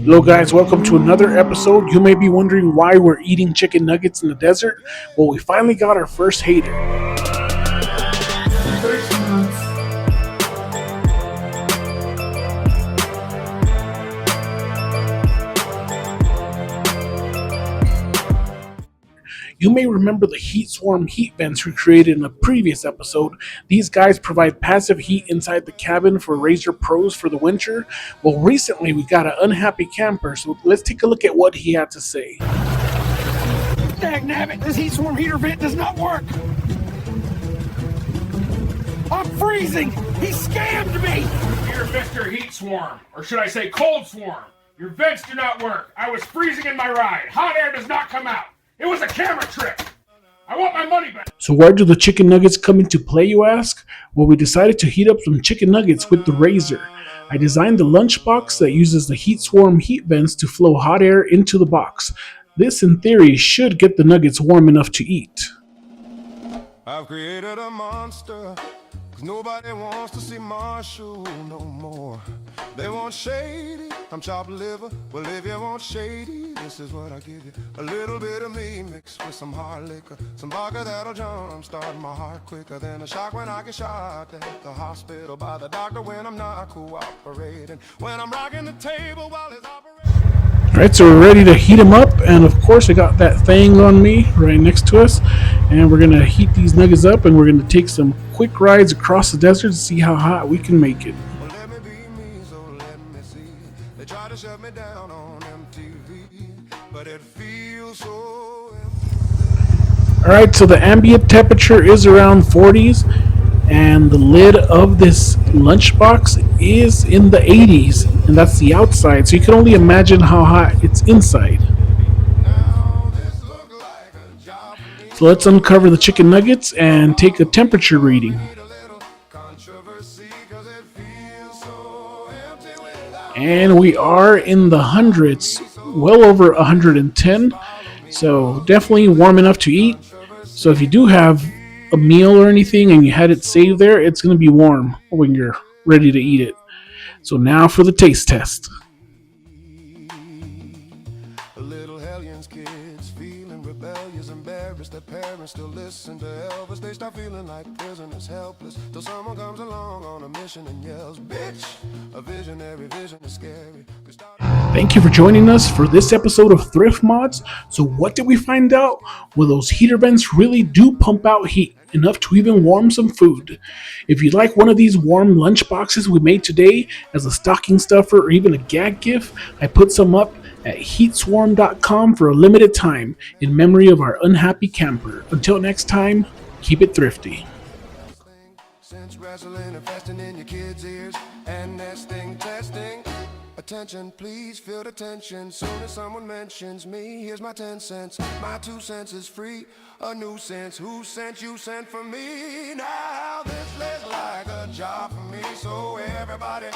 Hello, guys. Welcome to another episode. You may be wondering why we're eating chicken nuggets in the desert. Well, we finally got our first hater. You may remember the HeatSwarm heat vents we created in a previous episode. These guys provide passive heat inside the cabin for RZR Pros for the winter. Well, recently we got an unhappy camper, so let's take a look at what he had to say. Dagnabbit, this HeatSwarm heater vent does not work. I'm freezing. He scammed me. Dear Mr. HeatSwarm, or should I say Cold Swarm, your vents do not work. I was freezing in my ride. Hot air does not come out. It was a camera trick. I want my money back. So where do the chicken nuggets come into play, you ask? Well, we decided to heat up some chicken nuggets with the RZR. I designed the lunchbox that uses the HeatSwarm heat vents to flow hot air into the box. This, in theory, should get the nuggets warm enough to eat. I've created a monster, 'cause nobody wants to see Marshall no more. They want shady, I'm chopped liver. Well, if you want shady, this is what I give you. A little bit of me mixed with some hard liquor. Some vodka that'll jumpstart my heart quicker than a shock when I get shot at the hospital by the doctor when I'm not cooperating. When I'm rocking the table while he's operating. Alright, so we're ready to heat them up, and of course I got that thing on me right next to us, and we're going to heat these nuggets up, and we're going to take some quick rides across the desert to see how hot we can make it. Well, let me be me, so let me see. They try to shut me down on MTV, but it feels so empty. Alright, so the ambient temperature is around 40s, and the lid of this lunchbox is in the 80s, and that's the outside, so you can only imagine how hot it's inside. Now this look like a job for me. So let's uncover the chicken nuggets and take a temperature reading. Need a little controversy, 'cause it feels so empty without. And we are in the hundreds, well over 110, so definitely warm enough to eat. So if you do have a meal or anything and you had it saved there, it's going to be warm when you're ready to eat it. So now for the taste test. The little hellions kids feeling rebellious, embarrassed. Their parents still listen to Elvis. They start feeling like prisoners, helpless, till someone comes along on a mission and yells, "Bitch!" A visionary vision is scary. Thank you for joining us for this episode of Thrift Mods. So what did we find out? Well, those heater vents really do pump out heat, enough to even warm some food. If you'd like one of these warm lunch boxes we made today as a stocking stuffer or even a gag gift, I put some up at HeatSwarm.com for a limited time in memory of our unhappy camper. Until next time, keep it thrifty. Since wrestling and fasting in your kids' ears and nesting, testing. Attention, please feel the tension. Soon as someone mentions me, here's my 10 cents. My 2 cents is free, a nuisance. Who sent you sent for me? Now this looks like a job for me. So everybody